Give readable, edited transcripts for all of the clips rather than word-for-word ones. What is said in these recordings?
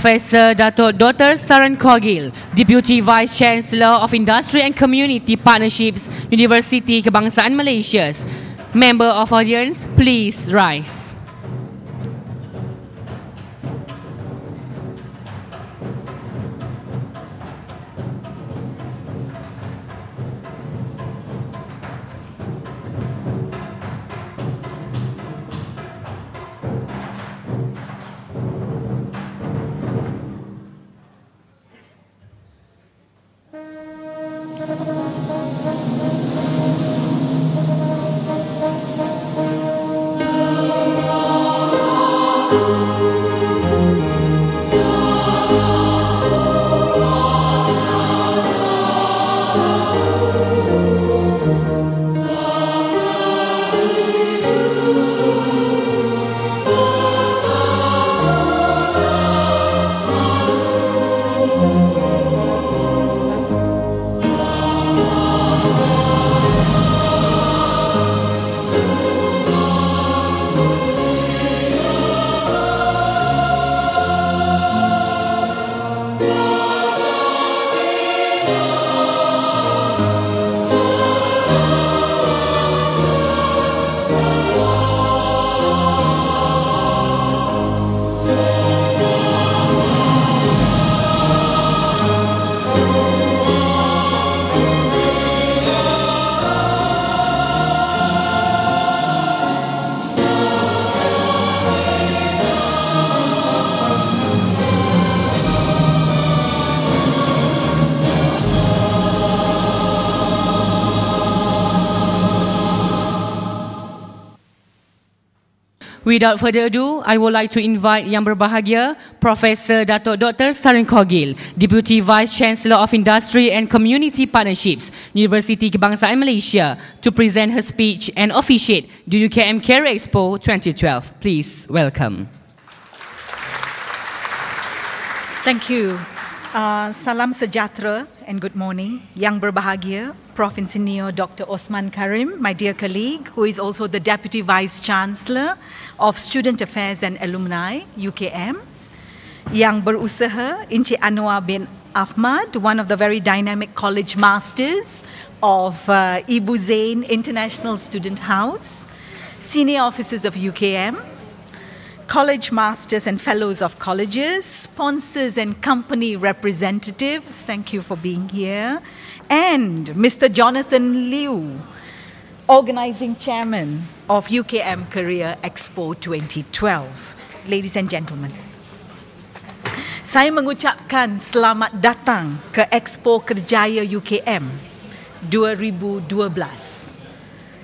Profesor Datuk Dr. Saran Kogil, Deputy Vice Chancellor of Industry and Community Partnerships, Universiti Kebangsaan Malaysia. Member of audience, please rise. Without further ado, I would like to invite Yang Berbahagia, Profesor Datuk Dr. Saran Kogil, Deputy Vice Chancellor of Industry and Community Partnerships, Universiti Kebangsaan Malaysia, to present her speech and officiate the UKM Career Expo 2012. Please welcome. Thank you. Salam sejahtera and good morning. Yang Berbahagia, Prof. Insinyur Dr. Osman Karim, my dear colleague, who is also the Deputy Vice Chancellor of Student Affairs and Alumni, UKM. Yang berusaha, Encik Anwar bin Ahmad, one of the very dynamic college masters of Ibu Zain International Student House. Senior officers of UKM. College masters and fellows of colleges, sponsors and company representatives, thank you for being here, and Mr. Jonathan Liu, organizing chairman of UKM Career Expo 2012. Ladies and gentlemen, saya mengucapkan selamat datang ke Expo Kerjaya UKM 2012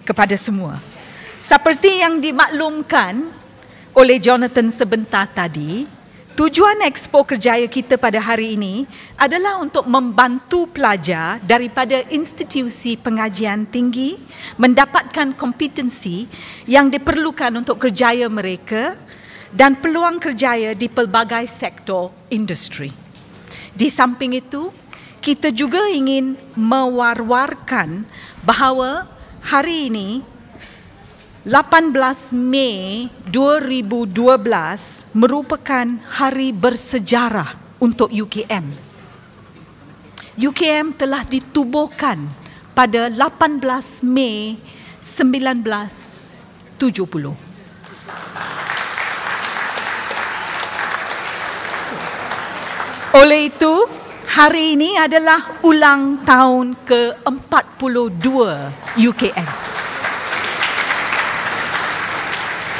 kepada semua. Seperti yang dimaklumkan oleh Jonathan sebentar tadi, tujuan Expo Kerjaya kita pada hari ini adalah untuk membantu pelajar daripada institusi pengajian tinggi mendapatkan kompetensi yang diperlukan untuk kerjaya mereka dan peluang kerjaya di pelbagai sektor industri. Di samping itu, kita juga ingin mewar-warkan bahawa hari ini 18 Mei 2012 merupakan hari bersejarah untuk UKM. UKM telah ditubuhkan pada 18 Mei 1970. Oleh itu, hari ini adalah ulang tahun ke-42 UKM.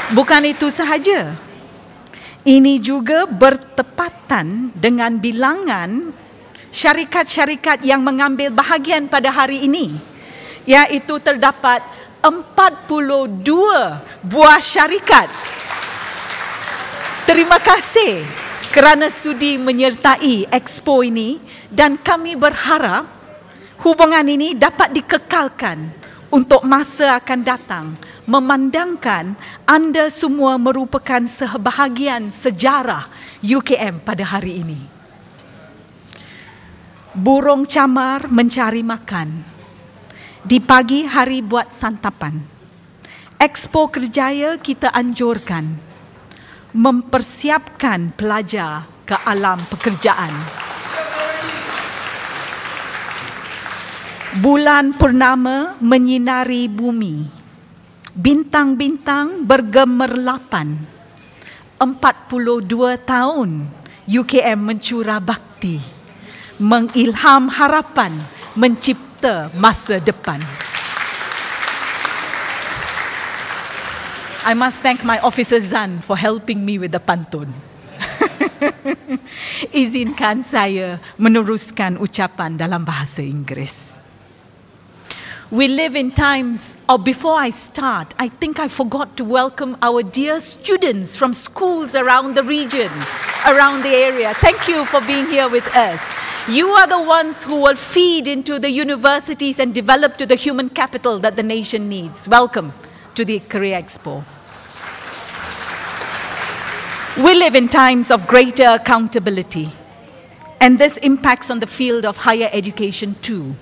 Bukan itu sahaja, ini juga bertepatan dengan bilangan syarikat-syarikat yang mengambil bahagian pada hari ini, iaitu terdapat 42 buah syarikat. Terima kasih kerana sudi menyertai Expo ini dan kami berharap hubungan ini dapat dikekalkan untuk masa akan datang, memandangkan anda semua merupakan sebahagian sejarah UKM pada hari ini. Burung camar mencari makan. Di pagi hari buat santapan. Expo Kerjaya kita anjurkan mempersiapkan pelajar ke alam pekerjaan. Bulan purnama menyinari bumi. Bintang-bintang bergemerlapan. 42 tahun UKM mencurah bakti, mengilham harapan, mencipta masa depan. I must thank my officer Zan for helping me with the pantun. Izinkan saya meneruskan ucapan dalam bahasa Inggeris. We live in times, or before I start, I think I forgot to welcome our dear students from schools around the region, around the area. Thank you for being here with us. You are the ones who will feed into the universities and develop to the human capital that the nation needs. Welcome to the Career Expo. We live in times of greater accountability, and this impacts on the field of higher education too.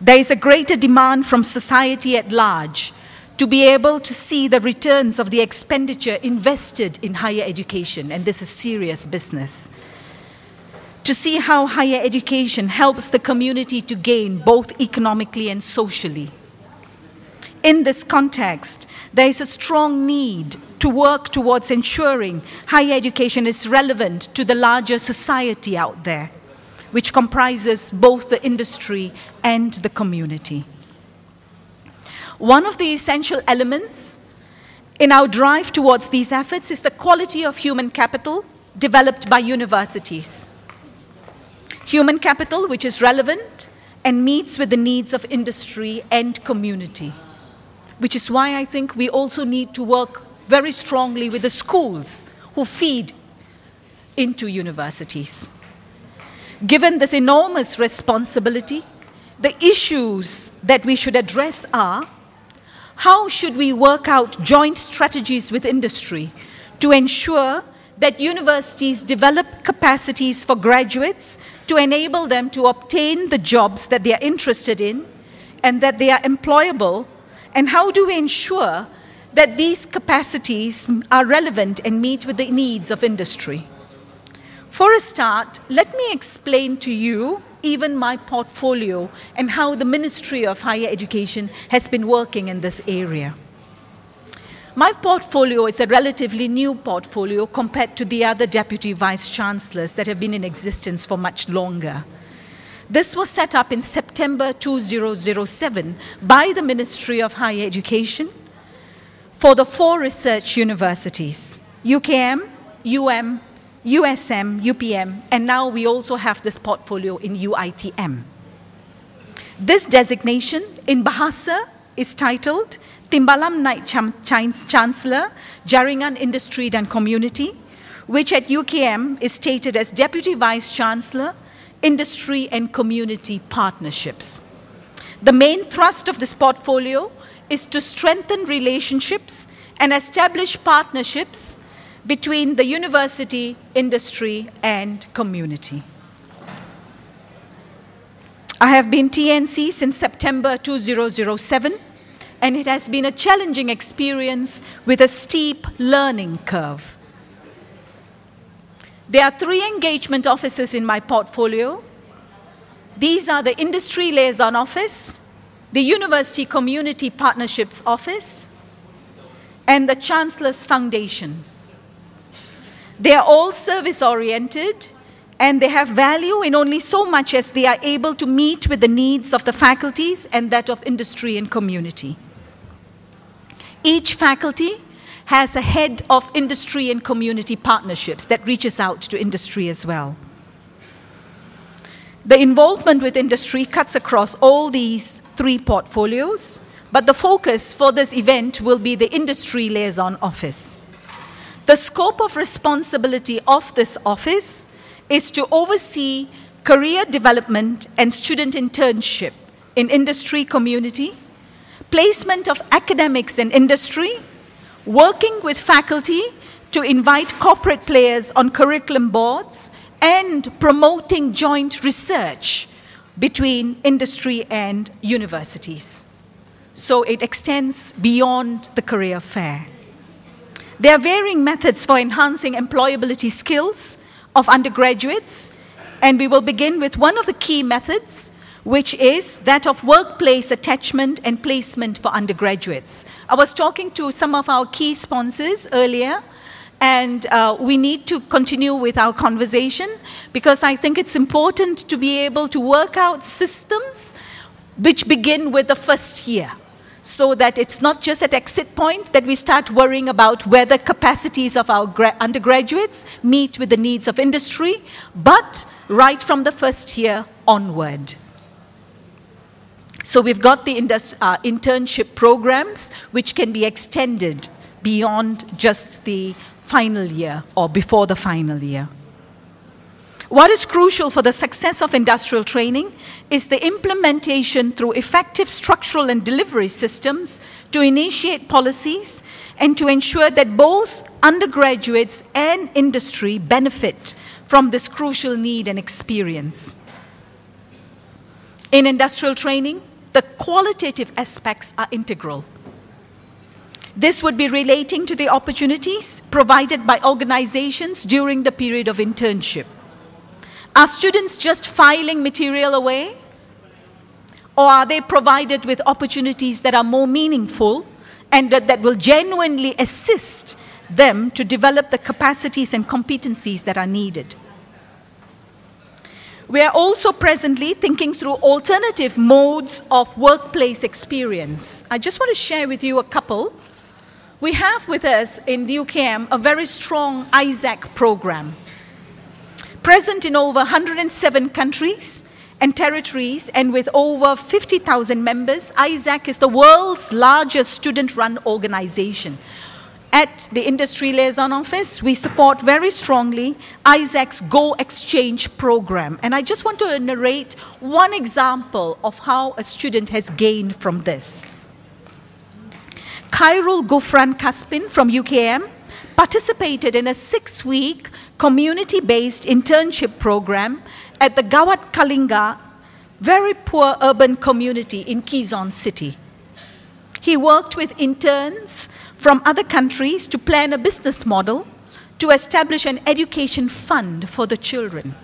There is a greater demand from society at large to be able to see the returns of the expenditure invested in higher education, and this is serious business. To see how higher education helps the community to gain both economically and socially. In this context, there is a strong need to work towards ensuring higher education is relevant to the larger society out there, which comprises both the industry and the community. One of the essential elements in our drive towards these efforts is the quality of human capital developed by universities. Human capital which is relevant and meets with the needs of industry and community, which is why I think we also need to work very strongly with the schools who feed into universities. Given this enormous responsibility, the issues that we should address are: how should we work out joint strategies with industry to ensure that universities develop capacities for graduates to enable them to obtain the jobs that they are interested in and that they are employable? And how do we ensure that these capacities are relevant and meet with the needs of industry? For a start, let me explain to you even my portfolio and how the Ministry of Higher Education has been working in this area. My portfolio is a relatively new portfolio compared to the other Deputy Vice-Chancellors that have been in existence for much longer. This was set up in September 2007 by the Ministry of Higher Education for the 4 research universities: UKM, UM, USM, UPM, and now we also have this portfolio in UITM. This designation in Bahasa is titled Timbalan Naik Chancellor, Jaringan Industri dan Community, which at UKM is stated as Deputy Vice-Chancellor, Industry and Community Partnerships. The main thrust of this portfolio is to strengthen relationships and establish partnerships between the university, industry, and community. I have been TNC since September 2007, and it has been a challenging experience with a steep learning curve. There are 3 engagement offices in my portfolio. These are the Industry Liaison Office, the University Community Partnerships Office, and the Chancellor's Foundation. They are all service-oriented, and they have value in only so much as they are able to meet with the needs of the faculties and that of industry and community. Each faculty has a head of industry and community partnerships that reaches out to industry as well. The involvement with industry cuts across all these 3 portfolios, but the focus for this event will be the Industry Liaison Office. The scope of responsibility of this office is to oversee career development and student internship in industry community, placement of academics in industry, working with faculty to invite corporate players on curriculum boards, and promoting joint research between industry and universities. So it extends beyond the career fair. There are varying methods for enhancing employability skills of undergraduates, and we will begin with one of the key methods, which is that of workplace attachment and placement for undergraduates. I was talking to some of our key sponsors earlier, and we need to continue with our conversation because I think it's important to be able to work out systems which begin with the first year, so that it's not just at exit point that we start worrying about whether capacities of our undergraduates meet with the needs of industry, but right from the first year onward. So we've got the internship programs which can be extended beyond just the final year or before the final year. What is crucial for the success of industrial training is the implementation through effective structural and delivery systems to initiate policies and to ensure that both undergraduates and industry benefit from this crucial need and experience. In industrial training, the qualitative aspects are integral. This would be relating to the opportunities provided by organizations during the period of internship. Are students just filing material away? Or are they provided with opportunities that are more meaningful and that will genuinely assist them to develop the capacities and competencies that are needed? We are also presently thinking through alternative modes of workplace experience. I just want to share with you a couple. We have with us in the UKM a very strong ISAC program, present in over 107 countries and territories, and with over 50,000 members. ISAC is the world's largest student-run organization. At the Industry Liaison Office, we support very strongly ISAC's Go Exchange program. And I just want to narrate one example of how a student has gained from this. Khairul Gufran Kaspin from UKM participated in a 6-week community-based internship program at the Gawat Kalinga, very poor urban community in Quezon City. He worked with interns from other countries to plan a business model to establish an education fund for the children.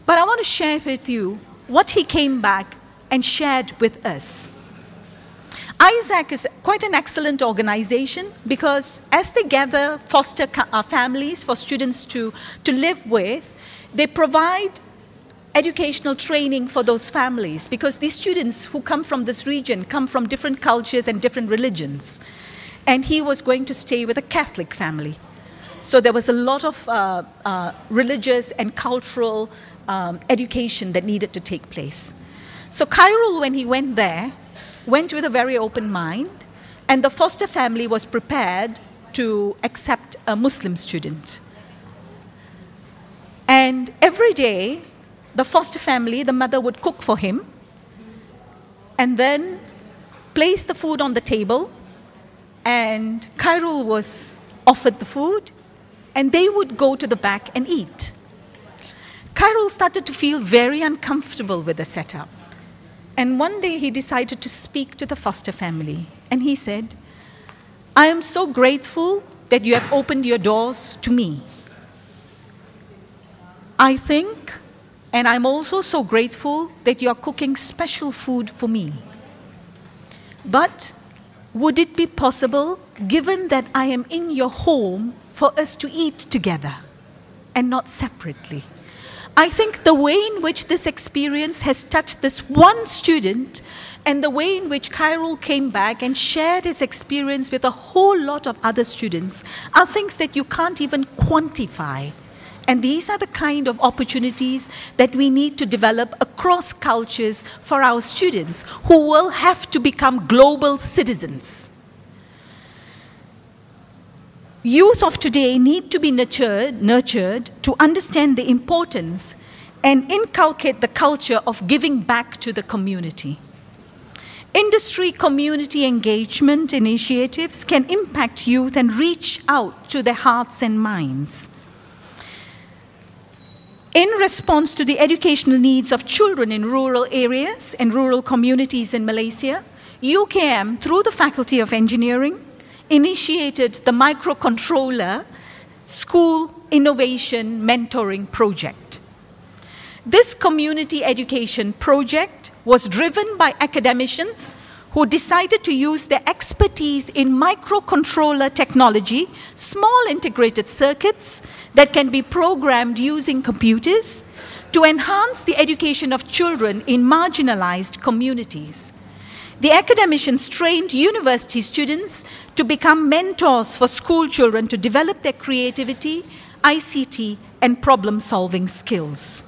But I want to share with you what he came back and shared with us. ISAC is quite an excellent organization because as they gather foster families for students to live with, they provide educational training for those families, because these students who come from this region come from different cultures and different religions. And he was going to stay with a Catholic family. So there was a lot of religious and cultural education that needed to take place. So Khairul, when he went there, went with a very open mind, and the foster family was prepared to accept a Muslim student. And every day, the foster family, the mother would cook for him, and then place the food on the table, and Khairul was offered the food, and they would go to the back and eat. Khairul started to feel very uncomfortable with the setup. And one day he decided to speak to the foster family. And he said, "I am so grateful that you have opened your doors to me. I think, and I'm also so grateful that you are cooking special food for me. But would it be possible, given that I am in your home, for us to eat together and not separately?" I think the way in which this experience has touched this one student, and the way in which Khairul came back and shared his experience with a whole lot of other students, are things that you can't even quantify. And these are the kind of opportunities that we need to develop across cultures for our students who will have to become global citizens. Youth of today need to be nurtured to understand the importance and inculcate the culture of giving back to the community. Industry community engagement initiatives can impact youth and reach out to their hearts and minds. In response to the educational needs of children in rural areas and rural communities in Malaysia, UKM, through the Faculty of Engineering, initiated the microcontroller School Innovation Mentoring Project. This community education project was driven by academicians who decided to use their expertise in microcontroller technology, small integrated circuits that can be programmed using computers, to enhance the education of children in marginalized communities. The academicians trained university students to become mentors for school children to develop their creativity, ICT, and problem-solving skills.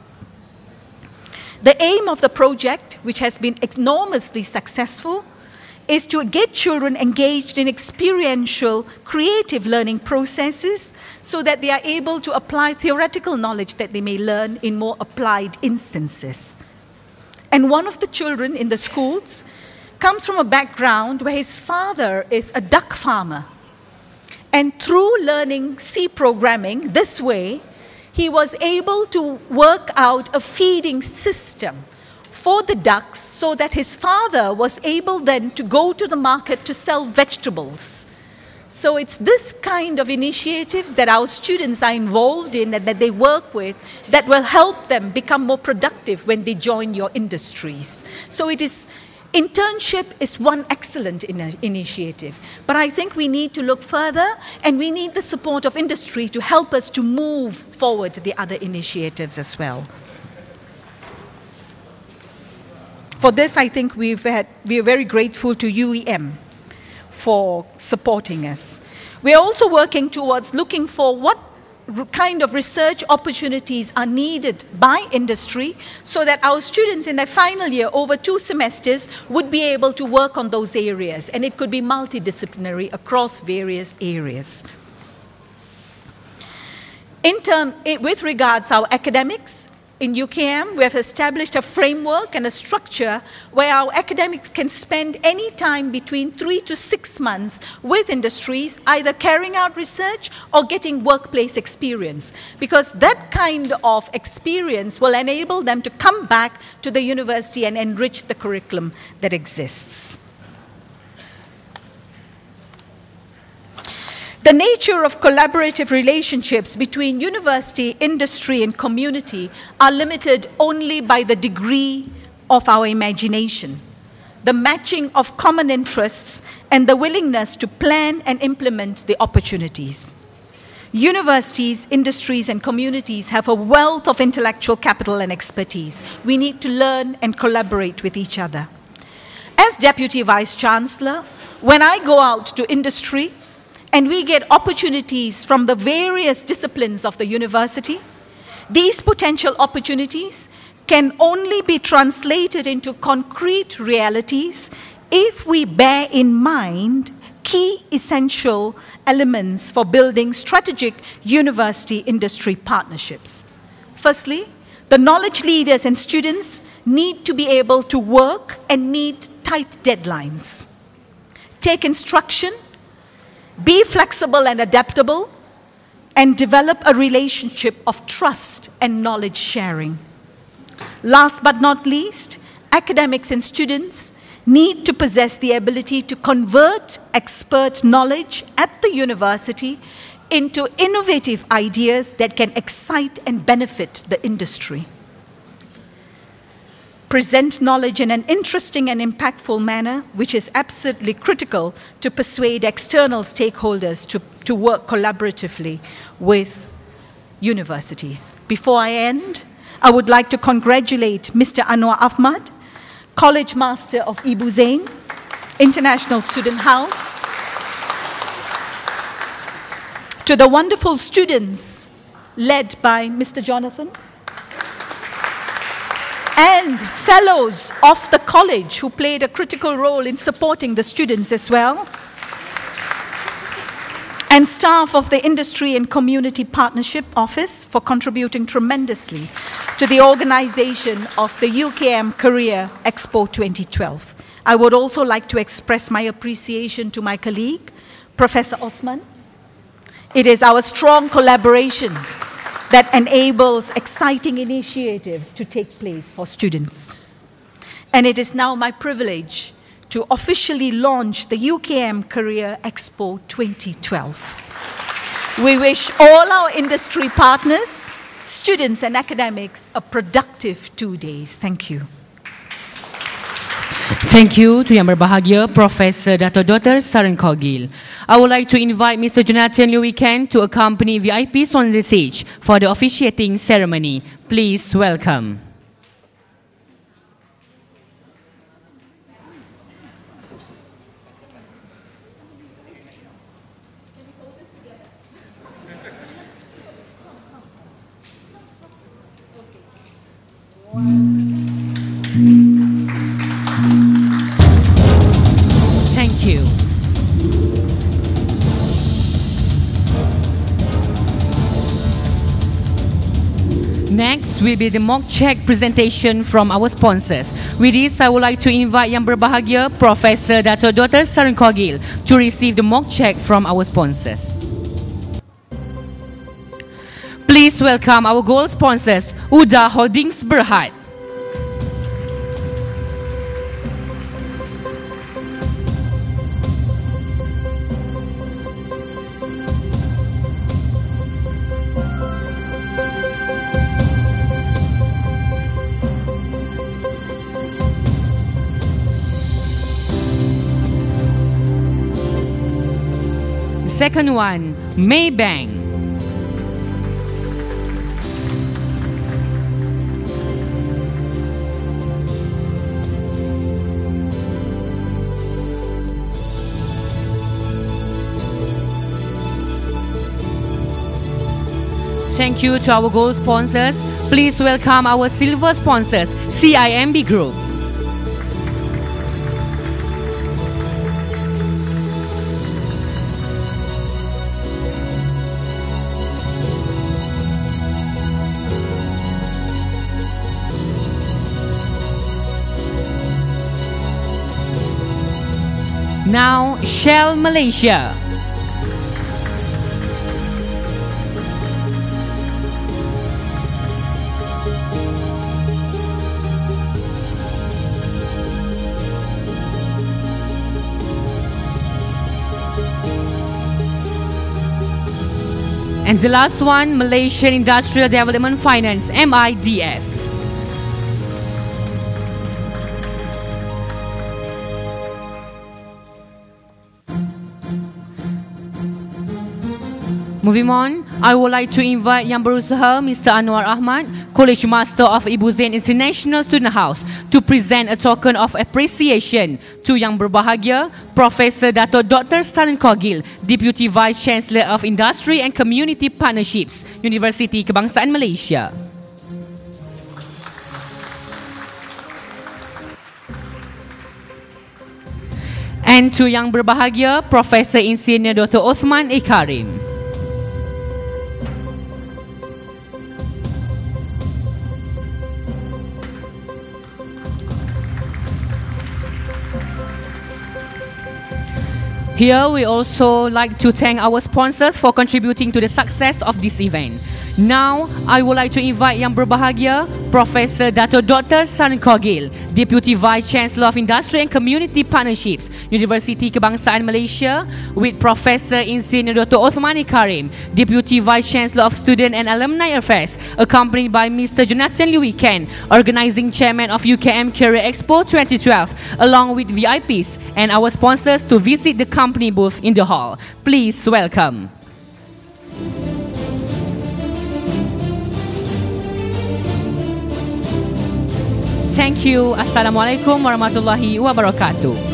The aim of the project, which has been enormously successful, is to get children engaged in experiential, creative learning processes so that they are able to apply theoretical knowledge that they may learn in more applied instances. And one of the children in the schools comes from a background where his father is a duck farmer. And through learning C programming this way, he was able to work out a feeding system for the ducks so that his father was able then to go to the market to sell vegetables. So it's this kind of initiatives that our students are involved in and that they work with that will help them become more productive when they join your industries. So it is, internship is one excellent initiative, but I think we need to look further and we need the support of industry to help us to move forward the other initiatives as well. For this, I think we are very grateful to UEM for supporting us. We are also working towards looking for what kind of research opportunities are needed by industry so that our students in their final year, over 2 semesters, would be able to work on those areas. And it could be multidisciplinary across various areas. With regards to our academics, in UKM, we have established a framework and a structure where our academics can spend any time between 3 to 6 months with industries, either carrying out research or getting workplace experience, because that kind of experience will enable them to come back to the university and enrich the curriculum that exists. The nature of collaborative relationships between university, industry, and community are limited only by the degree of our imagination, the matching of common interests, and the willingness to plan and implement the opportunities. Universities, industries, and communities have a wealth of intellectual capital and expertise. We need to learn and collaborate with each other. As Deputy Vice Chancellor, when I go out to industry, and we get opportunities from the various disciplines of the university, these potential opportunities can only be translated into concrete realities if we bear in mind key essential elements for building strategic university-industry partnerships. Firstly, the knowledge leaders and students need to be able to work and meet tight deadlines, take instruction, be flexible and adaptable, and develop a relationship of trust and knowledge sharing. Last but not least, academics and students need to possess the ability to convert expert knowledge at the university into innovative ideas that can excite and benefit the industry. Present knowledge in an interesting and impactful manner, which is absolutely critical to persuade external stakeholders to work collaboratively with universities. Before I end, I would like to congratulate Mr. Anwar Ahmad, College Master of Ibu Zain, International Student House, to the wonderful students led by Mr. Jonathan, and fellows of the college who played a critical role in supporting the students as well, and staff of the Industry and Community Partnership Office for contributing tremendously to the organization of the UKM Career Expo 2012. I would also like to express my appreciation to my colleague, Professor Osman. It is our strong collaboration that enables exciting initiatives to take place for students. And it is now my privilege to officially launch the UKM Career Expo 2012. We wish all our industry partners, students and academics a productive 2 days. Thank you. Thank you to Yang Berbahagia Professor Dato' Dr. Saran Kogil. I would like to invite Mr. Jonathan Liu Weekend to accompany VIPs on the stage for the officiating ceremony. Please welcome. Thank you. Next will be the mock check presentation from our sponsors. With this, I would like to invite Yang Berbahagia Professor Dato' Dr. Saran Kogil to receive the mock check from our sponsors. Please welcome our gold sponsors, Uda Holdings Berhad. Second one, Maybank. Thank you to our gold sponsors. Please welcome our silver sponsors, CIMB Group. Now, Shell Malaysia. And the last one, Malaysian Industrial Development Finance, MIDF. Moving on, I would like to invite Yang Berusaha, Mr. Anwar Ahmad, College Master of Ibu Zain International Student House, to present a token of appreciation to Yang Berbahagia Professor Dato' Dr. Saran Kogil, Deputy Vice Chancellor of Industry and Community Partnerships, Universiti Kebangsaan Malaysia. And to Yang Berbahagia Professor Insinyur Dr. Osman Karim. Here, we also like to thank our sponsors for contributing to the success of this event. Now, I would like to invite Yang Berbahagia Professor Dato' Dr. Saran Kogil, Deputy Vice Chancellor of Industry and Community Partnerships, Universiti Kebangsaan Malaysia, with Professor Insinyur Dr. Osman Karim, Deputy Vice Chancellor of Student and Alumni Affairs, accompanied by Mr. Jonathan Liu Weekend, Organizing Chairman of UKM Career Expo 2012, along with VIPs and our sponsors to visit the company booth in the hall. Please welcome. Thank you. Assalamualaikum warahmatullahi wabarakatuh.